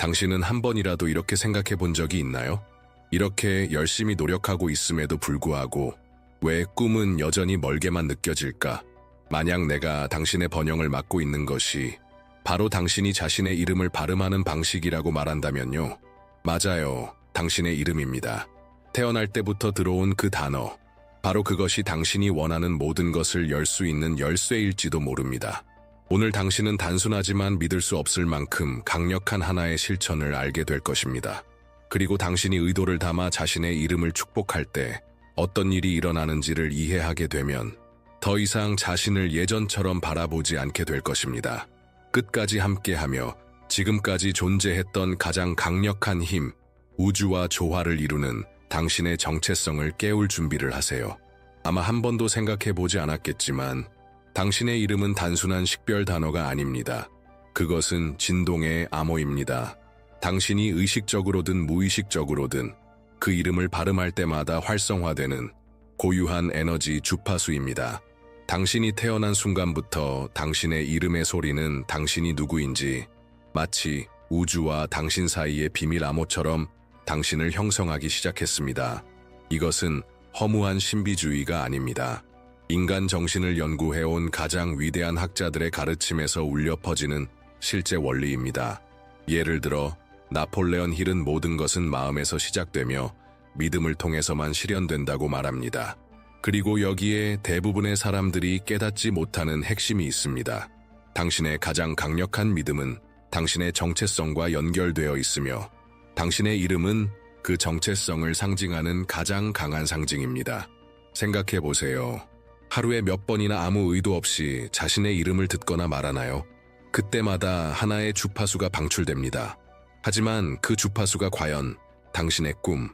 당신은 한 번이라도 이렇게 생각해 본 적이 있나요? 이렇게 열심히 노력하고 있음에도 불구하고 왜 꿈은 여전히 멀게만 느껴질까? 만약 내가 당신의 번영을 막고 있는 것이 바로 당신이 자신의 이름을 발음하는 방식이라고 말한다면요. 맞아요. 당신의 이름입니다. 태어날 때부터 들어온 그 단어. 바로 그것이 당신이 원하는 모든 것을 열 수 있는 열쇠일지도 모릅니다. 오늘 당신은 단순하지만 믿을 수 없을 만큼 강력한 하나의 실천을 알게 될 것입니다. 그리고 당신이 의도를 담아 자신의 이름을 축복할 때 어떤 일이 일어나는지를 이해하게 되면 더 이상 자신을 예전처럼 바라보지 않게 될 것입니다. 끝까지 함께하며 지금까지 존재했던 가장 강력한 힘, 우주와 조화를 이루는 당신의 정체성을 깨울 준비를 하세요. 아마 한 번도 생각해보지 않았겠지만 당신의 이름은 단순한 식별 단어가 아닙니다. 그것은 진동의 암호입니다. 당신이 의식적으로든 무의식적으로든 그 이름을 발음할 때마다 활성화되는 고유한 에너지 주파수입니다. 당신이 태어난 순간부터 당신의 이름의 소리는 당신이 누구인지 마치 우주와 당신 사이의 비밀 암호처럼 당신을 형성하기 시작했습니다. 이것은 허무한 신비주의가 아닙니다. 인간 정신을 연구해온 가장 위대한 학자들의 가르침에서 울려 퍼지는 실제 원리입니다. 예를 들어 나폴레온 힐은 모든 것은 마음에서 시작되며 믿음을 통해서만 실현된다고 말합니다. 그리고 여기에 대부분의 사람들이 깨닫지 못하는 핵심이 있습니다. 당신의 가장 강력한 믿음은 당신의 정체성과 연결되어 있으며 당신의 이름은 그 정체성을 상징하는 가장 강한 상징입니다. 생각해 보세요. 하루에 몇 번이나 아무 의도 없이 자신의 이름을 듣거나 말하나요? 그때마다 하나의 주파수가 방출됩니다. 하지만 그 주파수가 과연 당신의 꿈,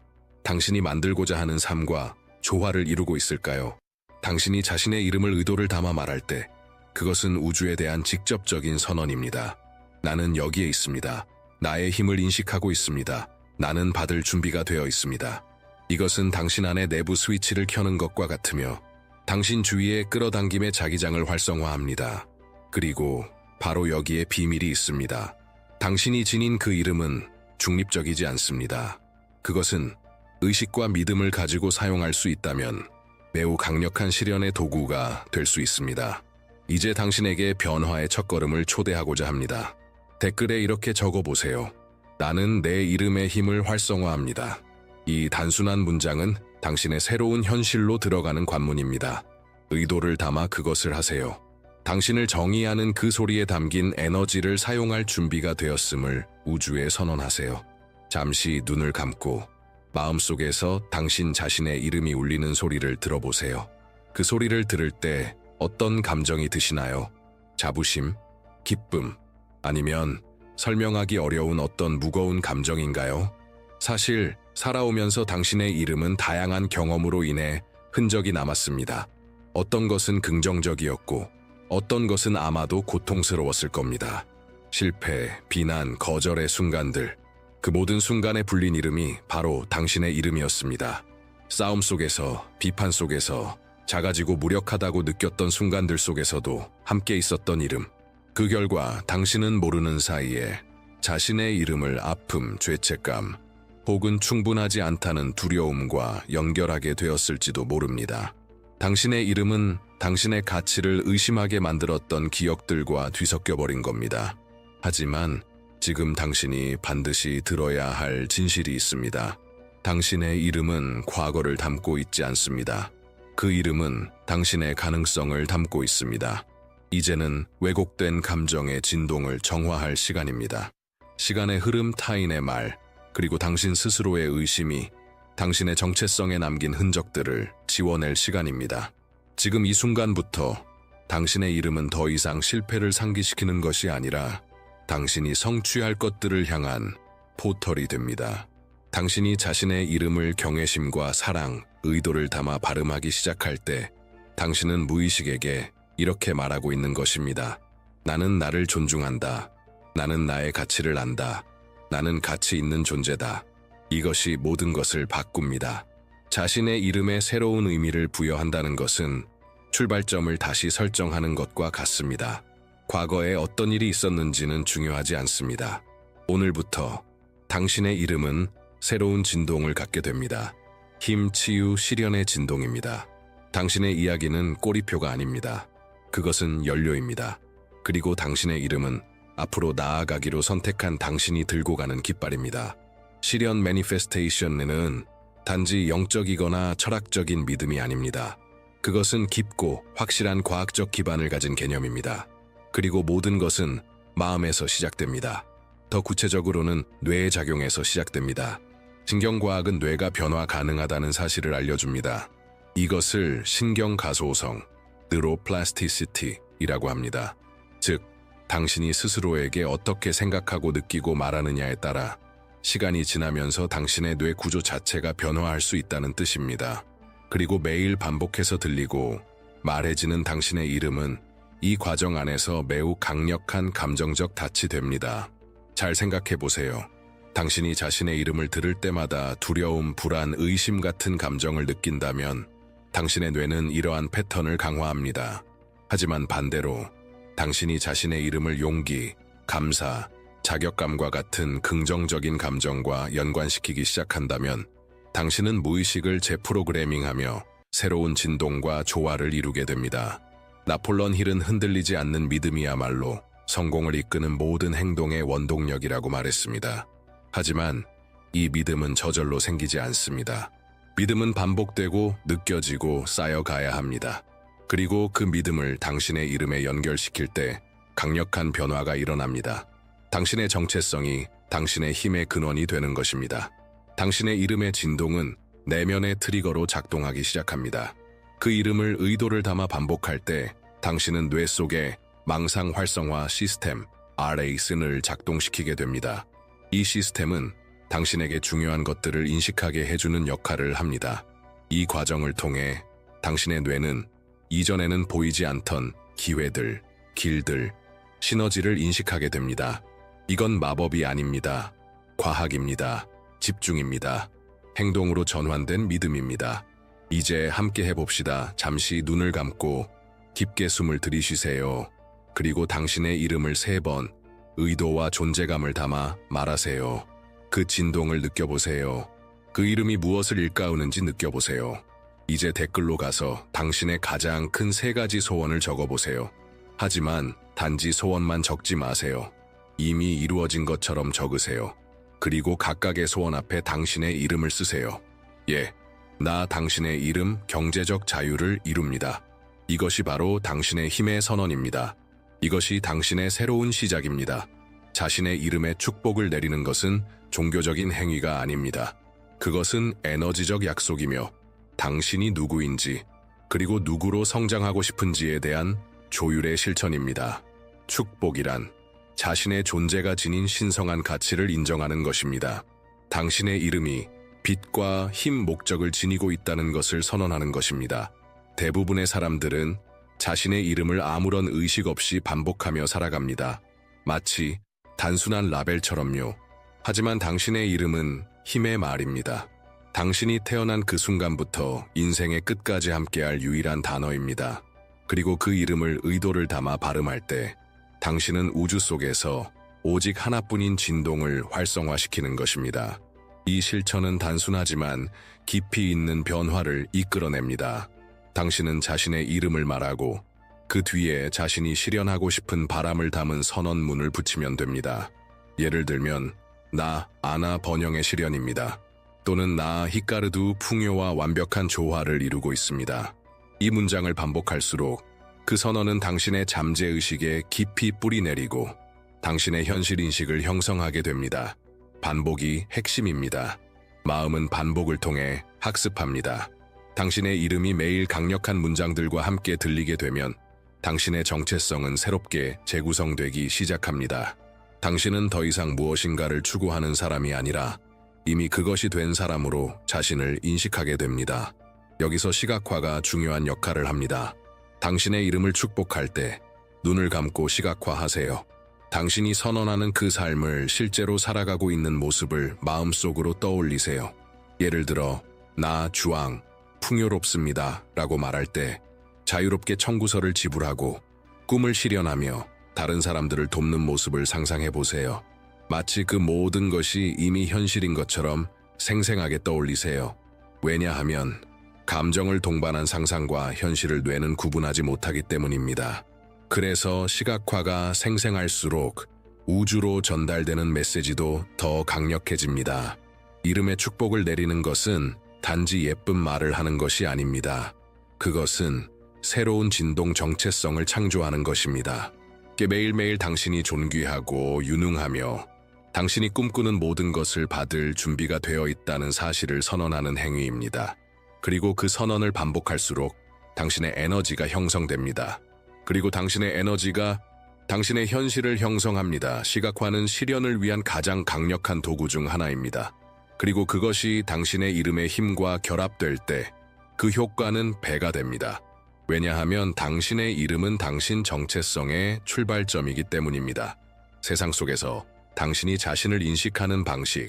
당신이 만들고자 하는 삶과 조화를 이루고 있을까요? 당신이 자신의 이름을 의도를 담아 말할 때 그것은 우주에 대한 직접적인 선언입니다. 나는 여기에 있습니다. 나의 힘을 인식하고 있습니다. 나는 받을 준비가 되어 있습니다. 이것은 당신 안의 내부 스위치를 켜는 것과 같으며 당신 주위의 끌어당김의 자기장을 활성화합니다. 그리고 바로 여기에 비밀이 있습니다. 당신이 지닌 그 이름은 중립적이지 않습니다. 그것은 의식과 믿음을 가지고 사용할 수 있다면 매우 강력한 실현의 도구가 될 수 있습니다. 이제 당신에게 변화의 첫걸음을 초대하고자 합니다. 댓글에 이렇게 적어보세요. 나는 내 이름의 힘을 활성화합니다. 이 단순한 문장은 당신의 새로운 현실로 들어가는 관문입니다. 의도를 담아 그것을 하세요. 당신을 정의하는 그 소리에 담긴 에너지를 사용할 준비가 되었음을 우주에 선언하세요. 잠시 눈을 감고 마음속에서 당신 자신의 이름이 울리는 소리를 들어보세요. 그 소리를 들을 때 어떤 감정이 드시나요? 자부심? 기쁨? 아니면 설명하기 어려운 어떤 무거운 감정인가요? 사실 살아오면서 당신의 이름은 다양한 경험으로 인해 흔적이 남았습니다. 어떤 것은 긍정적이었고 어떤 것은 아마도 고통스러웠을 겁니다. 실패, 비난, 거절의 순간들, 그 모든 순간에 불린 이름이 바로 당신의 이름이었습니다. 싸움 속에서, 비판 속에서, 작아지고 무력하다고 느꼈던 순간들 속에서도 함께 있었던 이름. 그 결과 당신은 모르는 사이에 자신의 이름을 아픔, 죄책감, 혹은 충분하지 않다는 두려움과 연결하게 되었을지도 모릅니다. 당신의 이름은 당신의 가치를 의심하게 만들었던 기억들과 뒤섞여버린 겁니다. 하지만 지금 당신이 반드시 들어야 할 진실이 있습니다. 당신의 이름은 과거를 담고 있지 않습니다. 그 이름은 당신의 가능성을 담고 있습니다. 이제는 왜곡된 감정의 진동을 정화할 시간입니다. 시간의 흐름, 타인의 말, 그리고 당신 스스로의 의심이 당신의 정체성에 남긴 흔적들을 지워낼 시간입니다. 지금 이 순간부터 당신의 이름은 더 이상 실패를 상기시키는 것이 아니라 당신이 성취할 것들을 향한 포털이 됩니다. 당신이 자신의 이름을 경외심과 사랑, 의도를 담아 발음하기 시작할 때 당신은 무의식에게 이렇게 말하고 있는 것입니다. 나는 나를 존중한다. 나는 나의 가치를 안다. 나는 가치 있는 존재다. 이것이 모든 것을 바꿉니다. 자신의 이름에 새로운 의미를 부여한다는 것은 출발점을 다시 설정하는 것과 같습니다. 과거에 어떤 일이 있었는지는 중요하지 않습니다. 오늘부터 당신의 이름은 새로운 진동을 갖게 됩니다. 힘, 치유, 실현의 진동입니다. 당신의 이야기는 꼬리표가 아닙니다. 그것은 연료입니다. 그리고 당신의 이름은 앞으로 나아가기로 선택한 당신이 들고 가는 깃발입니다. 실현 매니페스테이션은 단지 영적이거나 철학적인 믿음이 아닙니다. 그것은 깊고 확실한 과학적 기반을 가진 개념입니다. 그리고 모든 것은 마음에서 시작됩니다. 더 구체적으로는 뇌의 작용에서 시작됩니다. 신경과학은 뇌가 변화 가능하다는 사실을 알려줍니다. 이것을 신경가소성, 뉴로플라스티시티라고 합니다. 즉, 당신이 스스로에게 어떻게 생각하고 느끼고 말하느냐에 따라 시간이 지나면서 당신의 뇌 구조 자체가 변화할 수 있다는 뜻입니다. 그리고 매일 반복해서 들리고 말해지는 당신의 이름은 이 과정 안에서 매우 강력한 감정적 닻이 됩니다. 잘 생각해 보세요. 당신이 자신의 이름을 들을 때마다 두려움, 불안, 의심 같은 감정을 느낀다면 당신의 뇌는 이러한 패턴을 강화합니다. 하지만 반대로 당신이 자신의 이름을 용기, 감사, 자격감과 같은 긍정적인 감정과 연관시키기 시작한다면 당신은 무의식을 재프로그래밍하며 새로운 진동과 조화를 이루게 됩니다. 나폴레옹 힐은 흔들리지 않는 믿음이야말로 성공을 이끄는 모든 행동의 원동력이라고 말했습니다. 하지만 이 믿음은 저절로 생기지 않습니다. 믿음은 반복되고 느껴지고 쌓여가야 합니다. 그리고 그 믿음을 당신의 이름에 연결시킬 때 강력한 변화가 일어납니다. 당신의 정체성이 당신의 힘의 근원이 되는 것입니다. 당신의 이름의 진동은 내면의 트리거로 작동하기 시작합니다. 그 이름을 의도를 담아 반복할 때 당신은 뇌 속에 망상 활성화 시스템 RASN을 작동시키게 됩니다. 이 시스템은 당신에게 중요한 것들을 인식하게 해주는 역할을 합니다. 이 과정을 통해 당신의 뇌는 이전에는 보이지 않던 기회들, 길들, 시너지를 인식하게 됩니다. 이건 마법이 아닙니다. 과학입니다. 집중입니다. 행동으로 전환된 믿음입니다. 이제 함께 해봅시다. 잠시 눈을 감고 깊게 숨을 들이쉬세요. 그리고 당신의 이름을 3번 의도와 존재감을 담아 말하세요. 그 진동을 느껴보세요. 그 이름이 무엇을 일깨우는지 느껴보세요. 이제 댓글로 가서 당신의 가장 큰 3가지 소원을 적어보세요. 하지만 단지 소원만 적지 마세요. 이미 이루어진 것처럼 적으세요. 그리고 각각의 소원 앞에 당신의 이름을 쓰세요. 예, 나 당신의 이름 경제적 자유를 이룹니다. 이것이 바로 당신의 힘의 선언입니다. 이것이 당신의 새로운 시작입니다. 자신의 이름에 축복을 내리는 것은 종교적인 행위가 아닙니다. 그것은 에너지적 약속이며 당신이 누구인지 그리고 누구로 성장하고 싶은지에 대한 조율의 실천입니다. 축복이란 자신의 존재가 지닌 신성한 가치를 인정하는 것입니다. 당신의 이름이 빛과 힘 목적을 지니고 있다는 것을 선언하는 것입니다. 대부분의 사람들은 자신의 이름을 아무런 의식 없이 반복하며 살아갑니다. 마치 단순한 라벨처럼요. 하지만 당신의 이름은 힘의 말입니다. 당신이 태어난 그 순간부터 인생의 끝까지 함께할 유일한 단어입니다. 그리고 그 이름을 의도를 담아 발음할 때 당신은 우주 속에서 오직 하나뿐인 진동을 활성화시키는 것입니다. 이 실천은 단순하지만 깊이 있는 변화를 이끌어냅니다. 당신은 자신의 이름을 말하고 그 뒤에 자신이 실현하고 싶은 바람을 담은 선언문을 붙이면 됩니다. 예를 들면 나 아나 번영의 실현입니다. 또는 나 히카르두 풍요와 완벽한 조화를 이루고 있습니다. 이 문장을 반복할수록 그 선언은 당신의 잠재의식에 깊이 뿌리내리고 당신의 현실인식을 형성하게 됩니다. 반복이 핵심입니다. 마음은 반복을 통해 학습합니다. 당신의 이름이 매일 강력한 문장들과 함께 들리게 되면 당신의 정체성은 새롭게 재구성되기 시작합니다. 당신은 더 이상 무엇인가를 추구하는 사람이 아니라 이미 그것이 된 사람으로 자신을 인식하게 됩니다. 여기서 시각화가 중요한 역할을 합니다. 당신의 이름을 축복할 때 눈을 감고 시각화하세요. 당신이 선언하는 그 삶을 실제로 살아가고 있는 모습을 마음속으로 떠올리세요. 예를 들어 나 주왕, 풍요롭습니다 라고 말할 때 자유롭게 청구서를 지불하고 꿈을 실현하며 다른 사람들을 돕는 모습을 상상해 보세요. 마치 그 모든 것이 이미 현실인 것처럼 생생하게 떠올리세요. 왜냐하면 감정을 동반한 상상과 현실을 뇌는 구분하지 못하기 때문입니다. 그래서 시각화가 생생할수록 우주로 전달되는 메시지도 더 강력해집니다. 이름에 축복을 내리는 것은 단지 예쁜 말을 하는 것이 아닙니다. 그것은 새로운 진동 정체성을 창조하는 것입니다. 매일매일 당신이 존귀하고 유능하며 당신이 꿈꾸는 모든 것을 받을 준비가 되어 있다는 사실을 선언하는 행위입니다. 그리고 그 선언을 반복할수록 당신의 에너지가 형성됩니다. 그리고 당신의 에너지가 당신의 현실을 형성합니다. 시각화는 실현을 위한 가장 강력한 도구 중 하나입니다. 그리고 그것이 당신의 이름의 힘과 결합될 때 그 효과는 배가 됩니다. 왜냐하면 당신의 이름은 당신 정체성의 출발점이기 때문입니다. 세상 속에서 당신이 자신을 인식하는 방식,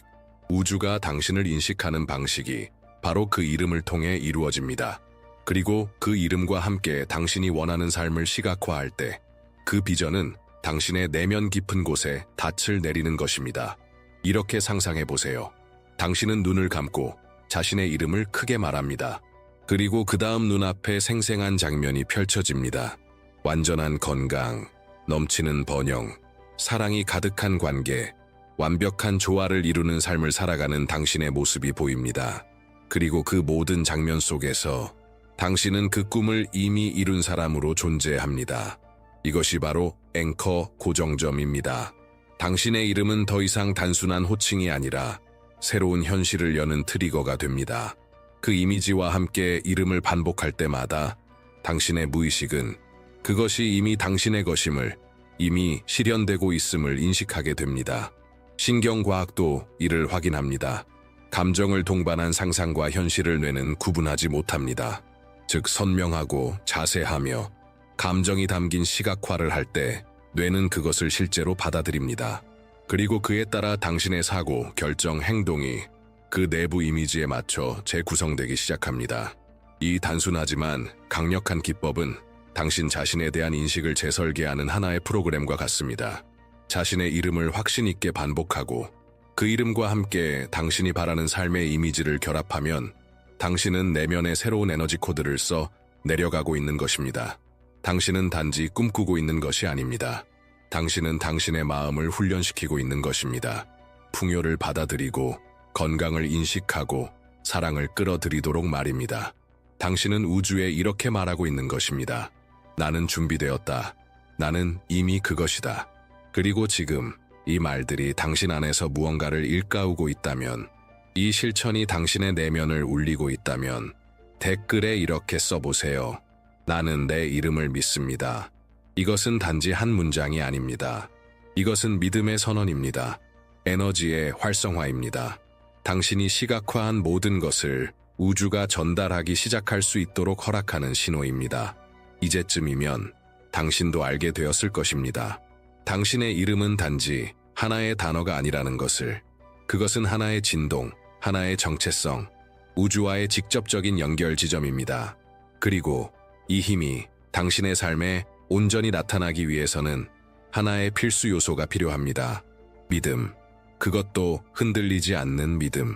우주가 당신을 인식하는 방식이 바로 그 이름을 통해 이루어집니다. 그리고 그 이름과 함께 당신이 원하는 삶을 시각화할 때 그 비전은 당신의 내면 깊은 곳에 닻을 내리는 것입니다. 이렇게 상상해 보세요. 당신은 눈을 감고 자신의 이름을 크게 말합니다. 그리고 그 다음 눈앞에 생생한 장면이 펼쳐집니다. 완전한 건강, 넘치는 번영, 사랑이 가득한 관계, 완벽한 조화를 이루는 삶을 살아가는 당신의 모습이 보입니다. 그리고 그 모든 장면 속에서 당신은 그 꿈을 이미 이룬 사람으로 존재합니다. 이것이 바로 앵커 고정점입니다. 당신의 이름은 더 이상 단순한 호칭이 아니라 새로운 현실을 여는 트리거가 됩니다. 그 이미지와 함께 이름을 반복할 때마다 당신의 무의식은 그것이 이미 당신의 것임을, 이미 실현되고 있음을 인식하게 됩니다. 신경과학도 이를 확인합니다. 감정을 동반한 상상과 현실을 뇌는 구분하지 못합니다. 즉 선명하고 자세하며 감정이 담긴 시각화를 할 때 뇌는 그것을 실제로 받아들입니다. 그리고 그에 따라 당신의 사고, 결정, 행동이 그 내부 이미지에 맞춰 재구성되기 시작합니다. 이 단순하지만 강력한 기법은 당신 자신에 대한 인식을 재설계하는 하나의 프로그램과 같습니다. 자신의 이름을 확신 있게 반복하고 그 이름과 함께 당신이 바라는 삶의 이미지를 결합하면 당신은 내면의 새로운 에너지 코드를 써 내려가고 있는 것입니다. 당신은 단지 꿈꾸고 있는 것이 아닙니다. 당신은 당신의 마음을 훈련시키고 있는 것입니다. 풍요를 받아들이고 건강을 인식하고 사랑을 끌어들이도록 말입니다. 당신은 우주에 이렇게 말하고 있는 것입니다. 나는 준비되었다. 나는 이미 그것이다. 그리고 지금 이 말들이 당신 안에서 무언가를 일깨우고 있다면, 이 실천이 당신의 내면을 울리고 있다면 댓글에 이렇게 써보세요. 나는 내 이름을 믿습니다. 이것은 단지 한 문장이 아닙니다. 이것은 믿음의 선언입니다. 에너지의 활성화입니다. 당신이 시각화한 모든 것을 우주가 전달하기 시작할 수 있도록 허락하는 신호입니다. 이제쯤이면 당신도 알게 되었을 것입니다. 당신의 이름은 단지 하나의 단어가 아니라는 것을, 그것은 하나의 진동, 하나의 정체성, 우주와의 직접적인 연결 지점입니다. 그리고 이 힘이 당신의 삶에 온전히 나타나기 위해서는 하나의 필수 요소가 필요합니다. 믿음. 그것도 흔들리지 않는 믿음.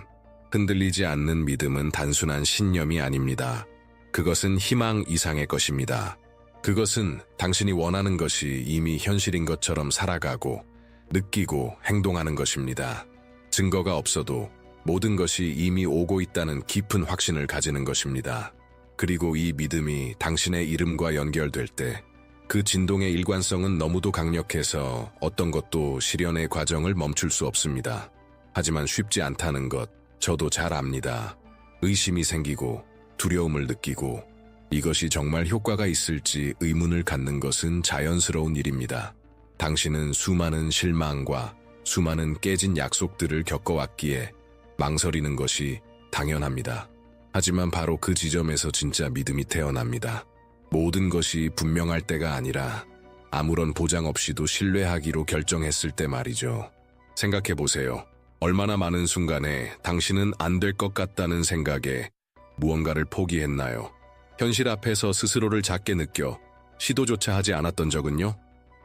흔들리지 않는 믿음은 단순한 신념이 아닙니다. 그것은 희망 이상의 것입니다. 그것은 당신이 원하는 것이 이미 현실인 것처럼 살아가고, 느끼고 행동하는 것입니다. 증거가 없어도 모든 것이 이미 오고 있다는 깊은 확신을 가지는 것입니다. 그리고 이 믿음이 당신의 이름과 연결될 때 그 진동의 일관성은 너무도 강력해서 어떤 것도 실현의 과정을 멈출 수 없습니다. 하지만 쉽지 않다는 것 저도 잘 압니다. 의심이 생기고 두려움을 느끼고 이것이 정말 효과가 있을지 의문을 갖는 것은 자연스러운 일입니다. 당신은 수많은 실망과 수많은 깨진 약속들을 겪어왔기에 망설이는 것이 당연합니다. 하지만 바로 그 지점에서 진짜 믿음이 태어납니다. 모든 것이 분명할 때가 아니라 아무런 보장 없이도 신뢰하기로 결정했을 때 말이죠. 생각해보세요. 얼마나 많은 순간에 당신은 안 될 것 같다는 생각에 무언가를 포기했나요? 현실 앞에서 스스로를 작게 느껴 시도조차 하지 않았던 적은요?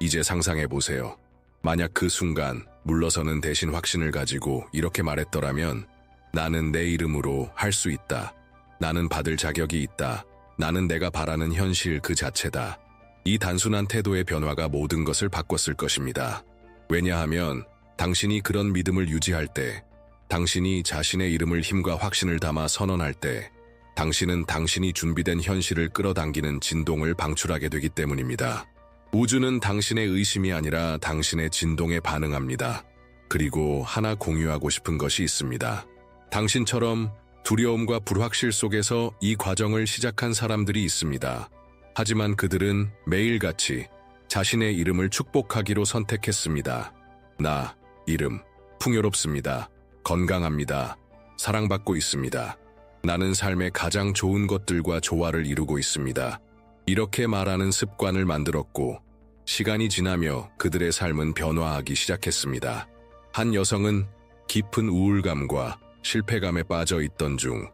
이제 상상해보세요. 만약 그 순간 물러서는 대신 확신을 가지고 이렇게 말했더라면 나는 내 이름으로 할 수 있다. 나는 받을 자격이 있다. 나는 내가 바라는 현실 그 자체다. 이 단순한 태도의 변화가 모든 것을 바꿨을 것입니다. 왜냐하면 당신이 그런 믿음을 유지할 때, 당신이 자신의 이름을 힘과 확신을 담아 선언할 때, 당신은 당신이 준비된 현실을 끌어당기는 진동을 방출하게 되기 때문입니다. 우주는 당신의 의심이 아니라 당신의 진동에 반응합니다. 그리고 하나 공유하고 싶은 것이 있습니다. 당신처럼 두려움과 불확실 속에서 이 과정을 시작한 사람들이 있습니다. 하지만 그들은 매일같이 자신의 이름을 축복하기로 선택했습니다. 나, 이름, 풍요롭습니다. 건강합니다. 사랑받고 있습니다. 나는 삶의 가장 좋은 것들과 조화를 이루고 있습니다. 이렇게 말하는 습관을 만들었고, 시간이 지나며 그들의 삶은 변화하기 시작했습니다. 한 여성은 깊은 우울감과 실패감에 빠져 있던 중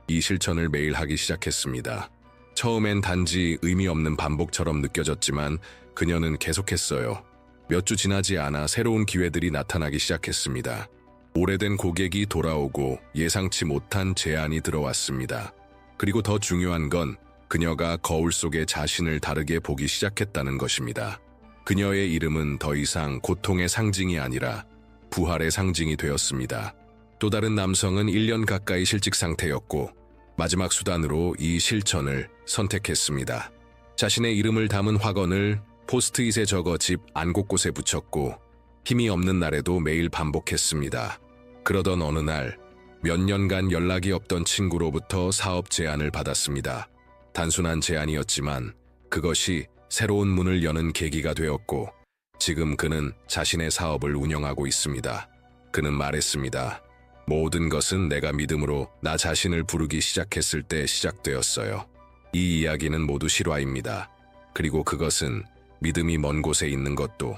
이 실천을 매일 하기 시작했습니다. 처음엔 단지 의미 없는 반복처럼 느껴졌지만 그녀는 계속했어요. 몇 주 지나지 않아 새로운 기회들이 나타나기 시작했습니다. 오래된 고객이 돌아오고 예상치 못한 제안이 들어왔습니다. 그리고 더 중요한 건 그녀가 거울 속에 자신을 다르게 보기 시작했다는 것입니다. 그녀의 이름은 더 이상 고통의 상징이 아니라 부활의 상징이 되었습니다. 또 다른 남성은 1년 가까이 실직 상태였고 마지막 수단으로 이 실천을 선택했습니다. 자신의 이름을 담은 확언을 포스트잇에 적어 집 안 곳곳에 붙였고 힘이 없는 날에도 매일 반복했습니다. 그러던 어느 날 몇 년간 연락이 없던 친구로부터 사업 제안을 받았습니다. 단순한 제안이었지만 그것이 새로운 문을 여는 계기가 되었고 지금 그는 자신의 사업을 운영하고 있습니다. 그는 말했습니다. 모든 것은 내가 믿음으로 나 자신을 부르기 시작했을 때 시작되었어요. 이 이야기는 모두 실화입니다. 그리고 그것은 믿음이 먼 곳에 있는 것도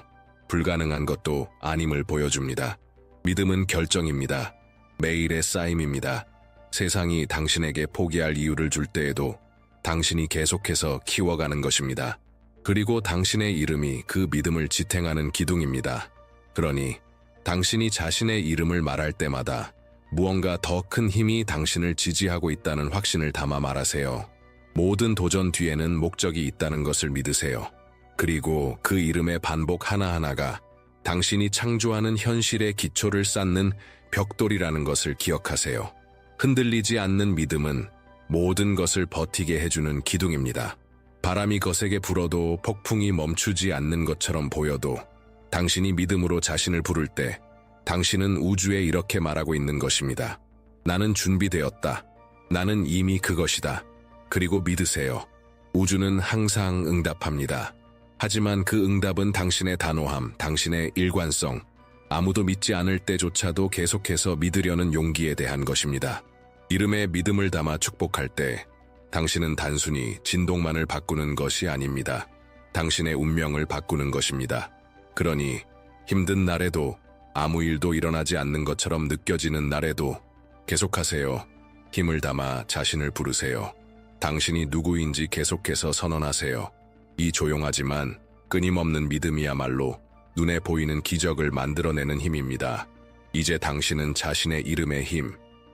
불가능한 것도 아님을 보여줍니다. 믿음은 결정입니다. 매일의 쌓임입니다. 세상이 당신에게 포기할 이유를 줄 때에도 당신이 계속해서 키워가는 것입니다. 그리고 당신의 이름이 그 믿음을 지탱하는 기둥입니다. 그러니 당신이 자신의 이름을 말할 때마다 무언가 더 큰 힘이 당신을 지지하고 있다는 확신을 담아 말하세요. 모든 도전 뒤에는 목적이 있다는 것을 믿으세요. 그리고 그 이름의 반복 하나하나가 당신이 창조하는 현실의 기초를 쌓는 벽돌이라는 것을 기억하세요. 흔들리지 않는 믿음은 모든 것을 버티게 해주는 기둥입니다. 바람이 거세게 불어도 폭풍이 멈추지 않는 것처럼 보여도 당신이 믿음으로 자신을 부를 때 당신은 우주에 이렇게 말하고 있는 것입니다. 나는 준비되었다. 나는 이미 그것이다. 그리고 믿으세요. 우주는 항상 응답합니다. 하지만 그 응답은 당신의 단호함, 당신의 일관성, 아무도 믿지 않을 때조차도 계속해서 믿으려는 용기에 대한 것입니다. 이름에 믿음을 담아 축복할 때 당신은 단순히 진동만을 바꾸는 것이 아닙니다. 당신의 운명을 바꾸는 것입니다. 그러니 힘든 날에도 아무 일도 일어나지 않는 것처럼 느껴지는 날에도 계속하세요. 힘을 담아 자신을 부르세요. 당신이 누구인지 계속해서 선언하세요. 이 조용하지만 끊임없는 믿음이야말로 눈에 보이는 기적을 만들어내는 힘입니다. 이제 당신은 자신의 이름의 힘,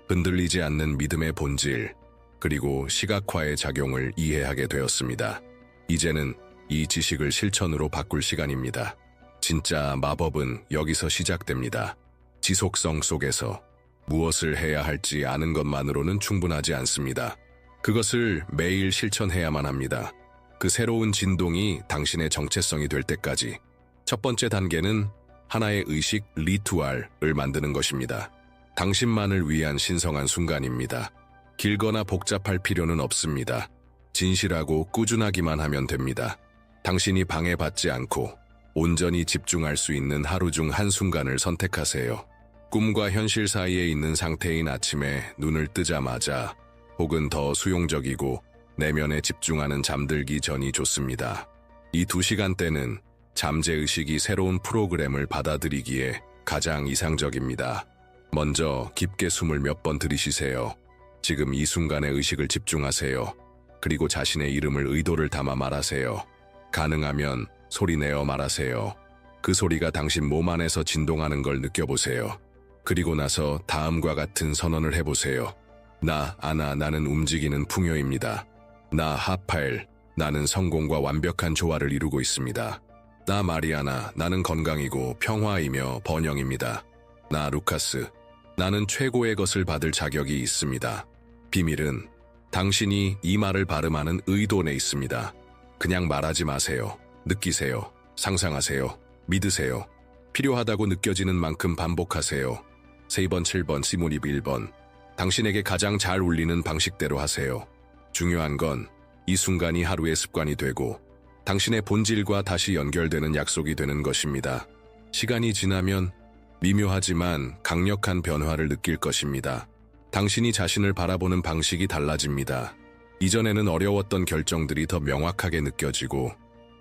흔들리지 않는 믿음의 본질, 그리고 시각화의 작용을 이해하게 되었습니다. 이제는 이 지식을 실천으로 바꿀 시간입니다. 진짜 마법은 여기서 시작됩니다. 지속성 속에서 무엇을 해야 할지 아는 것만으로는 충분하지 않습니다. 그것을 매일 실천해야만 합니다. 그 새로운 진동이 당신의 정체성이 될 때까지. 첫 번째 단계는 하나의 의식 리투알을 만드는 것입니다. 당신만을 위한 신성한 순간입니다. 길거나 복잡할 필요는 없습니다. 진실하고 꾸준하기만 하면 됩니다. 당신이 방해받지 않고 온전히 집중할 수 있는 하루 중 한순간을 선택하세요. 꿈과 현실 사이에 있는 상태인 아침에 눈을 뜨자마자 혹은 더 수용적이고 내면에 집중하는 잠들기 전이 좋습니다. 이 2시간대는 잠재의식이 새로운 프로그램을 받아들이기에 가장 이상적입니다. 먼저 깊게 숨을 몇 번 들이쉬세요. 지금 이 순간의 의식을 집중하세요. 그리고 자신의 이름을 의도를 담아 말하세요. 가능하면 소리내어 말하세요. 그 소리가 당신 몸 안에서 진동하는 걸 느껴보세요. 그리고 나서 다음과 같은 선언을 해보세요. 나, 아나, 나는 움직이는 풍요입니다. 나, 하파엘, 나는 성공과 완벽한 조화를 이루고 있습니다. 나, 마리아나, 나는 건강이고 평화이며 번영입니다. 나, 루카스, 나는 최고의 것을 받을 자격이 있습니다. 비밀은 당신이 이 말을 발음하는 의도 내에 있습니다. 그냥 말하지 마세요. 느끼세요. 상상하세요. 믿으세요. 필요하다고 느껴지는 만큼 반복하세요. 3번, 7번, 시모니 1번. 당신에게 가장 잘 울리는 방식대로 하세요. 중요한 건 이 순간이 하루의 습관이 되고 당신의 본질과 다시 연결되는 약속이 되는 것입니다. 시간이 지나면 미묘하지만 강력한 변화를 느낄 것입니다. 당신이 자신을 바라보는 방식이 달라집니다. 이전에는 어려웠던 결정들이 더 명확하게 느껴지고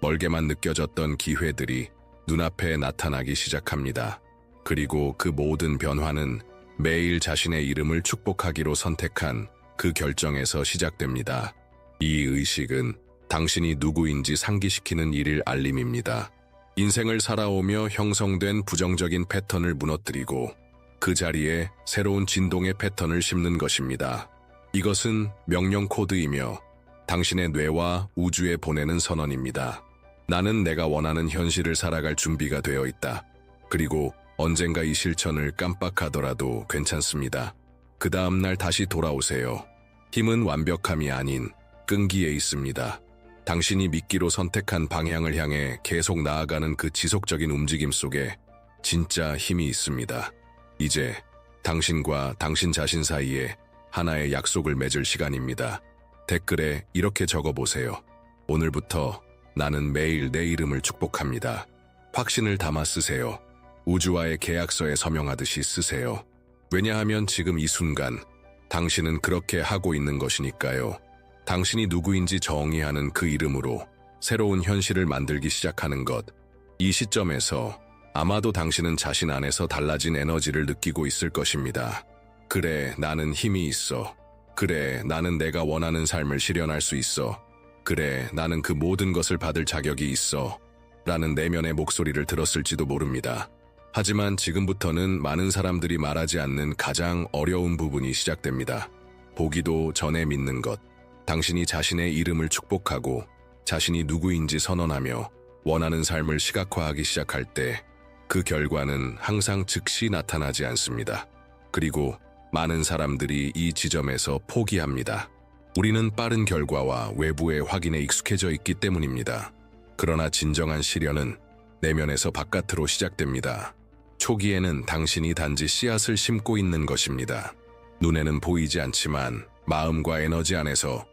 멀게만 느껴졌던 기회들이 눈앞에 나타나기 시작합니다. 그리고 그 모든 변화는 매일 자신의 이름을 축복하기로 선택한 그 결정에서 시작됩니다. 이 의식은 당신이 누구인지 상기시키는 일일 알림입니다. 인생을 살아오며 형성된 부정적인 패턴을 무너뜨리고 그 자리에 새로운 진동의 패턴을 심는 것입니다. 이것은 명령 코드이며 당신의 뇌와 우주에 보내는 선언입니다. 나는 내가 원하는 현실을 살아갈 준비가 되어 있다. 그리고 언젠가 이 실천을 깜빡하더라도 괜찮습니다. 그 다음날 다시 돌아오세요. 힘은 완벽함이 아닌 끈기에 있습니다. 당신이 미끼로 선택한 방향을 향해 계속 나아가는 그 지속적인 움직임 속에 진짜 힘이 있습니다. 이제 당신과 당신 자신 사이에 하나의 약속을 맺을 시간입니다. 댓글에 이렇게 적어보세요. 오늘부터 나는 매일 내 이름을 축복합니다. 확신을 담아 쓰세요. 우주와의 계약서에 서명하듯이 쓰세요. 왜냐하면 지금 이 순간 당신은 그렇게 하고 있는 것이니까요. 당신이 누구인지 정의하는 그 이름으로 새로운 현실을 만들기 시작하는 것. 이 시점에서 아마도 당신은 자신 안에서 달라진 에너지를 느끼고 있을 것입니다. 그래, 나는 힘이 있어. 그래, 나는 내가 원하는 삶을 실현할 수 있어. 그래, 나는 그 모든 것을 받을 자격이 있어. 라는 내면의 목소리를 들었을지도 모릅니다. 하지만 지금부터는 많은 사람들이 말하지 않는 가장 어려운 부분이 시작됩니다. 보기도 전에 믿는 것. 당신이 자신의 이름을 축복하고 자신이 누구인지 선언하며 원하는 삶을 시각화하기 시작할 때 그 결과는 항상 즉시 나타나지 않습니다. 그리고 많은 사람들이 이 지점에서 포기합니다. 우리는 빠른 결과와 외부의 확인에 익숙해져 있기 때문입니다. 그러나 진정한 실현은 내면에서 바깥으로 시작됩니다. 초기에는 당신이 단지 씨앗을 심고 있는 것입니다. 눈에는 보이지 않지만 마음과 에너지 안에서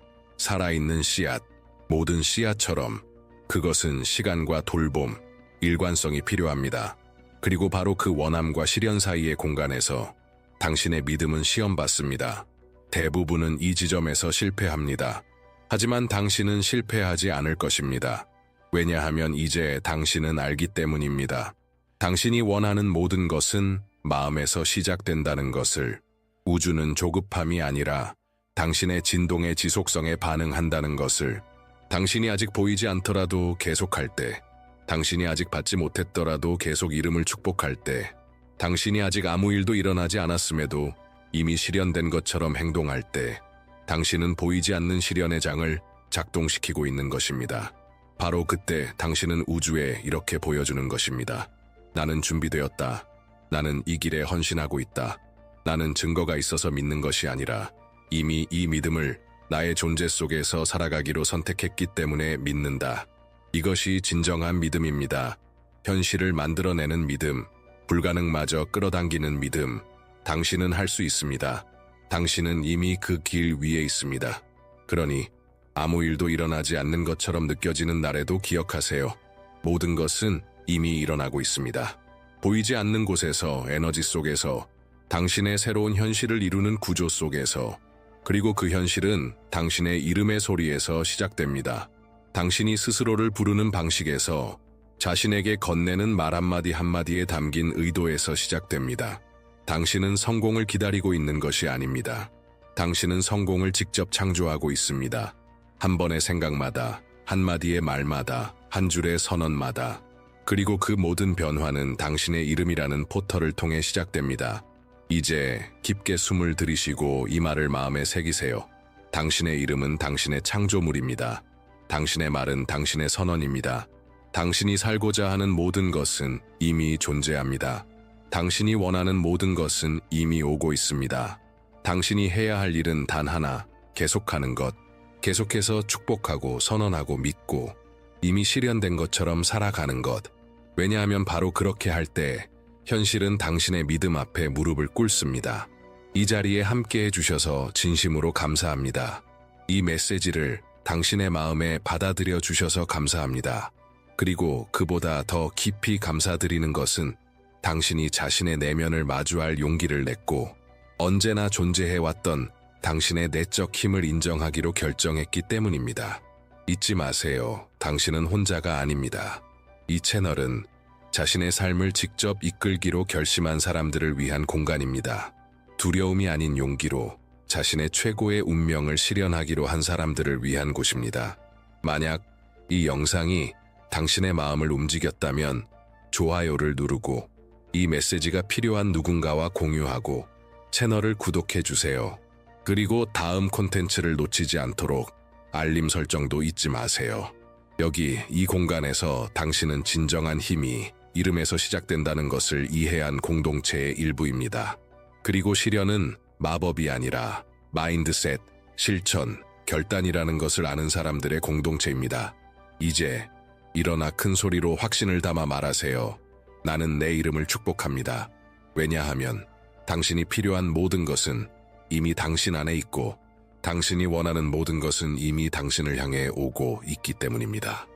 살아있는 씨앗, 모든 씨앗처럼 그것은 시간과 돌봄, 일관성이 필요합니다. 그리고 바로 그 원함과 실현 사이의 공간에서 당신의 믿음은 시험받습니다. 대부분은 이 지점에서 실패합니다. 하지만 당신은 실패하지 않을 것입니다. 왜냐하면 이제 당신은 알기 때문입니다. 당신이 원하는 모든 것은 마음에서 시작된다는 것을. 우주는 조급함이 아니라 당신의 진동의 지속성에 반응한다는 것을. 당신이 아직 보이지 않더라도 계속할 때, 당신이 아직 받지 못했더라도 계속 이름을 축복할 때, 당신이 아직 아무 일도 일어나지 않았음에도 이미 실현된 것처럼 행동할 때, 당신은 보이지 않는 실현의 장을 작동시키고 있는 것입니다. 바로 그때 당신은 우주에 이렇게 보여주는 것입니다. 나는 준비되었다. 나는 이 길에 헌신하고 있다. 나는 증거가 있어서 믿는 것이 아니라 이미 이 믿음을 나의 존재 속에서 살아가기로 선택했기 때문에 믿는다. 이것이 진정한 믿음입니다. 현실을 만들어내는 믿음, 불가능마저 끌어당기는 믿음. 당신은 할 수 있습니다. 당신은 이미 그 길 위에 있습니다. 그러니 아무 일도 일어나지 않는 것처럼 느껴지는 날에도 기억하세요. 모든 것은 이미 일어나고 있습니다. 보이지 않는 곳에서, 에너지 속에서, 당신의 새로운 현실을 이루는 구조 속에서, 그리고 그 현실은 당신의 이름의 소리에서 시작됩니다. 당신이 스스로를 부르는 방식에서, 자신에게 건네는 말 한마디 한마디에 담긴 의도에서 시작됩니다. 당신은 성공을 기다리고 있는 것이 아닙니다. 당신은 성공을 직접 창조하고 있습니다. 한 번의 생각마다, 한마디의 말마다, 한 줄의 선언마다. 그리고 그 모든 변화는 당신의 이름이라는 포털을 통해 시작됩니다. 이제 깊게 숨을 들이쉬고 이 말을 마음에 새기세요. 당신의 이름은 당신의 창조물입니다. 당신의 말은 당신의 선언입니다. 당신이 살고자 하는 모든 것은 이미 존재합니다. 당신이 원하는 모든 것은 이미 오고 있습니다. 당신이 해야 할 일은 단 하나, 계속하는 것. 계속해서 축복하고 선언하고 믿고 이미 실현된 것처럼 살아가는 것. 왜냐하면 바로 그렇게 할 때 현실은 당신의 믿음 앞에 무릎을 꿇습니다. 이 자리에 함께 해주셔서 진심으로 감사합니다. 이 메시지를 당신의 마음에 받아들여 주셔서 감사합니다. 그리고 그보다 더 깊이 감사드리는 것은 당신이 자신의 내면을 마주할 용기를 냈고 언제나 존재해왔던 당신의 내적 힘을 인정하기로 결정했기 때문입니다. 잊지 마세요. 당신은 혼자가 아닙니다. 이 채널은 자신의 삶을 직접 이끌기로 결심한 사람들을 위한 공간입니다. 두려움이 아닌 용기로 자신의 최고의 운명을 실현하기로 한 사람들을 위한 곳입니다. 만약 이 영상이 당신의 마음을 움직였다면 좋아요를 누르고 이 메시지가 필요한 누군가와 공유하고 채널을 구독해 주세요. 그리고 다음 콘텐츠를 놓치지 않도록 알림 설정도 잊지 마세요. 여기 이 공간에서 당신은 진정한 힘이 이름에서 시작된다는 것을 이해한 공동체의 일부입니다. 그리고 실현은 마법이 아니라 마인드셋, 실천, 결단이라는 것을 아는 사람들의 공동체입니다. 이제 일어나 큰 소리로 확신을 담아 말하세요. 나는 내 이름을 축복합니다. 왜냐하면 당신이 필요한 모든 것은 이미 당신 안에 있고 당신이 원하는 모든 것은 이미 당신을 향해 오고 있기 때문입니다.